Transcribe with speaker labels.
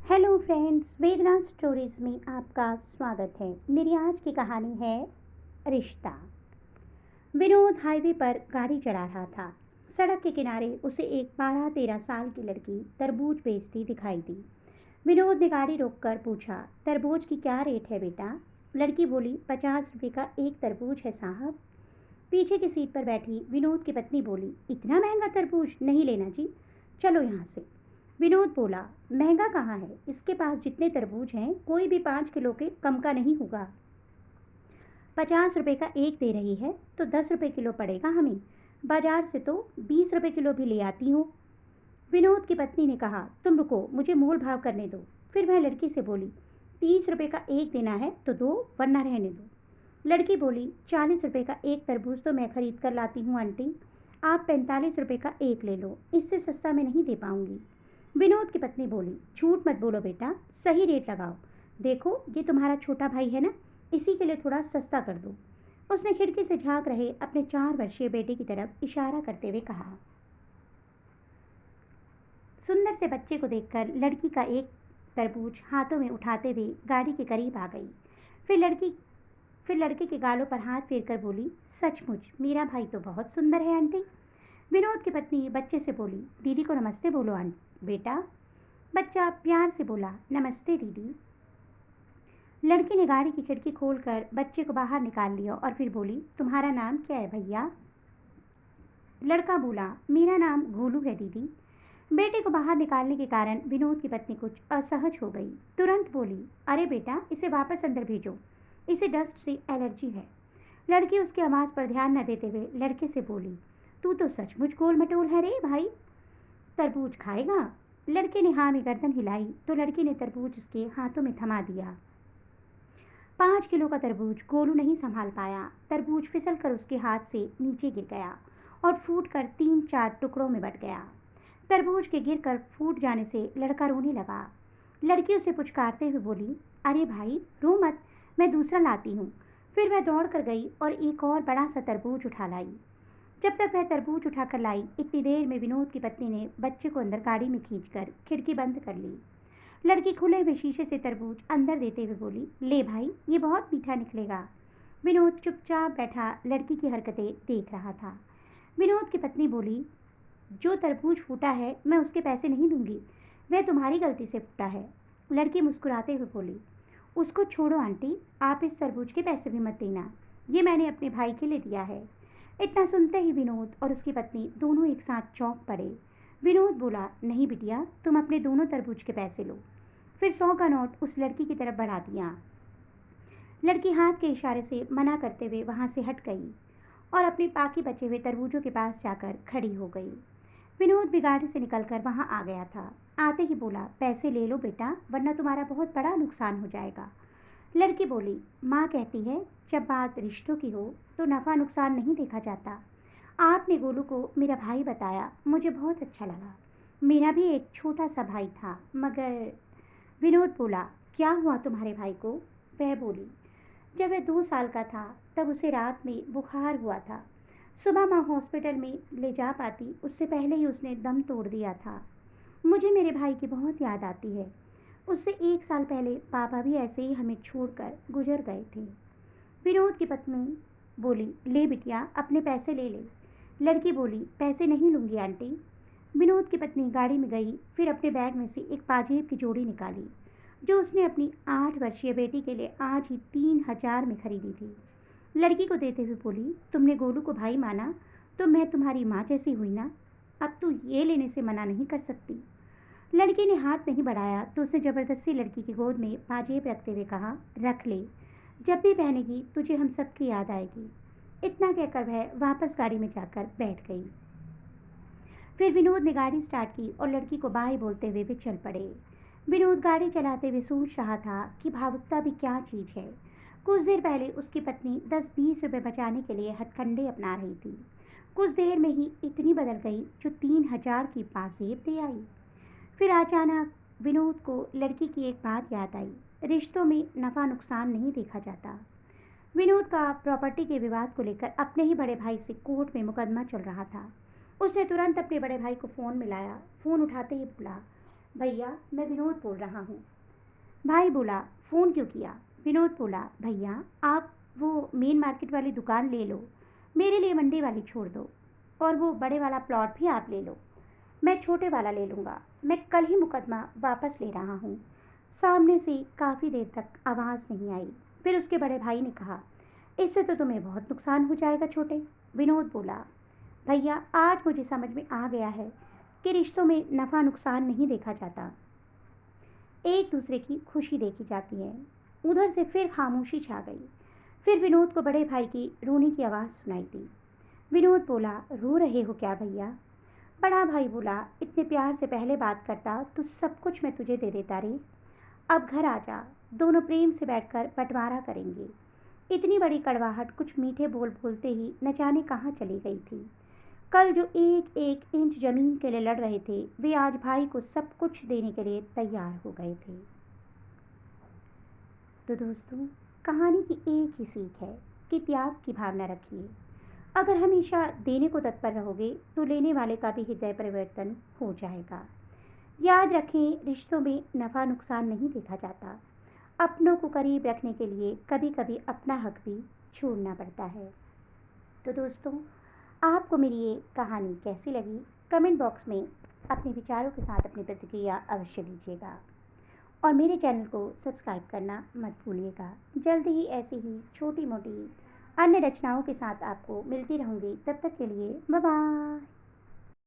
Speaker 1: Hello friends, वेदना stories में आपका स्वागत है। मेरी आज की कहानी है रिश्ता। विनोद हाईवे पर गाड़ी चला रहा था। सड़क के किनारे उसे एक 12-13 साल की लड़की तरबूज बेचती दिखाई दी। विनोद ने गाड़ी रोककर पूछा, तरबूज की क्या रेट है बेटा? लड़की बोली, 50 रुपये का एक तरबूज है साहब। पीछे की सीट पर बैठी विनोद की पत्नी बोली, इतना महंगा तरबूज नहीं लेना जी, चलो यहाँ से। विनोद बोला, महंगा कहाँ है, इसके पास जितने तरबूज हैं कोई भी 5 किलो के कम का नहीं होगा। 50 रुपये का एक दे रही है तो 10 रुपये किलो पड़ेगा हमें, बाजार से तो 20 रुपये किलो भी ले आती हूँ। विनोद की पत्नी ने कहा, तुम रुको, मुझे मोल भाव करने दो। फिर वह लड़की से बोली, 30 रुपये का एक देना है तो दो, वरना रहने दो। लड़की बोली, 40 रुपये का एक तरबूज तो मैं खरीद कर लाती हूँ आंटी, आप 45 रुपये का एक ले लो, इससे सस्ता मैं नहीं दे पाऊंगी। विनोद की पत्नी बोली, झूठ मत बोलो बेटा, सही रेट लगाओ। देखो ये तुम्हारा छोटा भाई है ना, इसी के लिए थोड़ा सस्ता कर दो। उसने खिड़की से झांक रहे अपने 4 वर्षीय बेटे की तरफ इशारा करते हुए कहा। सुंदर से बच्चे को देखकर लड़की का एक तरबूज हाथों में उठाते हुए गाड़ी के करीब आ गई। फिर लड़के के गालों पर हाथ फेरकर बोली, सचमुच मेरा भाई तो बहुत सुंदर है आंटी। विनोद की पत्नी बच्चे से बोली, दीदी को नमस्ते बोलो बेटा। बच्चा प्यार से बोला, नमस्ते दीदी। लड़की ने गाड़ी की खिड़की खोलकर बच्चे को बाहर निकाल लिया और फिर बोली, तुम्हारा नाम क्या है भैया? लड़का बोला, मेरा नाम गोलू है दीदी। बेटे को बाहर निकालने के कारण विनोद की पत्नी कुछ असहज हो गई। तुरंत बोली, अरे बेटा, इसे वापस अंदर भेजो, इसे डस्ट से एलर्जी है। लड़की उसकी आवाज़ पर ध्यान न देते हुए लड़के से बोली, तू तो सचमुच गोल मटोल है रे भाई, तरबूज खाएगा? लड़के ने हाँ में गर्दन हिलाई तो लड़की ने तरबूज उसके हाथों में थमा दिया। 5 किलो का तरबूज गोलू नहीं संभाल पाया। तरबूज फिसल कर उसके हाथ से नीचे गिर गया और फूट कर 3-4 टुकड़ों में बट गया। तरबूज के गिर कर फूट जाने से लड़का रोने लगा। लड़की उसे पुचकारते हुए बोली, अरे भाई रो मत, मैं दूसरा लाती हूँ। फिर वह दौड़ कर गई और एक और बड़ा सा तरबूज उठा लाई। जब तक वह तरबूज उठाकर लाई, इतनी देर में विनोद की पत्नी ने बच्चे को अंदर गाड़ी में खींचकर खिड़की बंद कर ली। लड़की खुले हुए शीशे से तरबूज अंदर देते हुए बोली, ले भाई, ये बहुत मीठा निकलेगा। विनोद चुपचाप बैठा लड़की की हरकतें देख रहा था। विनोद की पत्नी बोली, जो तरबूज फूटा है मैं उसके पैसे नहीं दूंगी, वह तुम्हारी गलती से फूटा है। लड़की मुस्कुराते हुए बोली, उसको छोड़ो आंटी, आप इस तरबूज के पैसे भी मत देना, ये मैंने अपने भाई के लिए दिया है। इतना सुनते ही विनोद और उसकी पत्नी दोनों एक साथ चौंक पड़े। विनोद बोला, नहीं बिटिया, तुम अपने दोनों तरबूज के पैसे लो। फिर 100 का नोट उस लड़की की तरफ बढ़ा दिया। लड़की हाथ के इशारे से मना करते हुए वहां से हट गई और अपने बाकी बचे हुए तरबूजों के पास जाकर खड़ी हो गई। विनोद भी गाड़ी से निकलकर वहां आ गया था। आते ही बोला, पैसे ले लो बेटा, वरना तुम्हारा बहुत बड़ा नुकसान हो जाएगा। लड़की बोली, माँ कहती है जब बात रिश्तों की हो तो नफ़ा नुकसान नहीं देखा जाता। आपने गोलू को मेरा भाई बताया, मुझे बहुत अच्छा लगा। मेरा भी एक छोटा सा भाई था, मगर। विनोद बोला, क्या हुआ तुम्हारे भाई को? वह बोली, जब वह 2 साल का था तब उसे रात में बुखार हुआ था। सुबह माँ हॉस्पिटल में ले जा पाती उससे पहले ही उसने दम तोड़ दिया था। मुझे मेरे भाई की बहुत याद आती है। उससे 1 साल पहले पापा भी ऐसे ही हमें छोड़कर गुजर गए थे। विनोद की पत्नी बोली, ले बिटिया, अपने पैसे ले ले। लड़की बोली, पैसे नहीं लूँगी आंटी। विनोद की पत्नी गाड़ी में गई, फिर अपने बैग में से एक पाजेब की जोड़ी निकाली जो उसने अपनी 8 वर्षीय बेटी के लिए आज ही 3,000 में खरीदी थी। लड़की को देते हुए बोली, तुमने गोलू को भाई माना तो मैं तुम्हारी माँ जैसी हुई ना, अब तू ये लेने से मना नहीं कर सकती। लड़की ने हाथ नहीं बढ़ाया तो उसने ज़बरदस्ती लड़की की गोद में पाजेब रखते हुए कहा, रख ले, जब भी पहनेगी तुझे हम सबकी याद आएगी। इतना कहकर वह वापस गाड़ी में जाकर बैठ गई। फिर विनोद ने गाड़ी स्टार्ट की और लड़की को बाय बोलते हुए वे चल पड़े। विनोद गाड़ी चलाते हुए सोच रहा था कि भावुकता भी क्या चीज़ है। कुछ देर पहले उसकी पत्नी 10-20 रुपये बचाने के लिए हथकंडे अपना रही थी, कुछ देर में ही इतनी बदल गई जो 3,000 की पासेब दे आई। फिर अचानक विनोद को लड़की की एक बात याद आई, रिश्तों में नफ़ा नुकसान नहीं देखा जाता। विनोद का प्रॉपर्टी के विवाद को लेकर अपने ही बड़े भाई से कोर्ट में मुकदमा चल रहा था। उसने तुरंत अपने बड़े भाई को फ़ोन मिलाया। फ़ोन उठाते ही बोला, भैया, मैं विनोद बोल रहा हूँ। भाई बोला, फ़ोन क्यों किया? विनोद बोला, भैया आप वो मेन मार्केट वाली दुकान ले लो, मेरे लिए मंडी वाली छोड़ दो, और वो बड़े वाला प्लॉट भी आप ले लो, मैं छोटे वाला ले लूँगा। मैं कल ही मुकदमा वापस ले रहा हूँ। सामने से काफ़ी देर तक आवाज़ नहीं आई। फिर उसके बड़े भाई ने कहा, इससे तो तुम्हें बहुत नुकसान हो जाएगा छोटे। विनोद बोला, भैया आज मुझे समझ में आ गया है कि रिश्तों में नफ़ा नुकसान नहीं देखा जाता, एक दूसरे की खुशी देखी जाती है। उधर से फिर खामोशी छा गई। फिर विनोद को बड़े भाई की रोने की आवाज़ सुनाई दी। विनोद बोला, रो रहे हो क्या भैया? बड़ा भाई बोला, इतने प्यार से पहले बात करता तो सब कुछ मैं तुझे दे देता रे। अब घर आ जा, दोनों प्रेम से बैठकर बंटवारा करेंगे। इतनी बड़ी कड़वाहट कुछ मीठे बोल बोलते ही न जाने कहाँ चली गई थी। कल जो एक एक इंच जमीन के लिए लड़ रहे थे, वे आज भाई को सब कुछ देने के लिए तैयार हो गए थे। तो दोस्तों, कहानी की एक ही सीख है कि त्याग की भावना रखिए। अगर हमेशा देने को तत्पर रहोगे तो लेने वाले का भी हृदय परिवर्तन हो जाएगा। याद रखें, रिश्तों में नफ़ा नुकसान नहीं देखा जाता। अपनों को करीब रखने के लिए कभी कभी अपना हक भी छोड़ना पड़ता है। तो दोस्तों, आपको मेरी ये कहानी कैसी लगी? कमेंट बॉक्स में अपने विचारों के साथ अपनी प्रतिक्रिया अवश्य दीजिएगा, और मेरे चैनल को सब्सक्राइब करना मत भूलिएगा। जल्द ही ऐसी ही छोटी मोटी अन्य रचनाओं के साथ आपको मिलती रहूँगी। तब तक के लिए बाय बाय।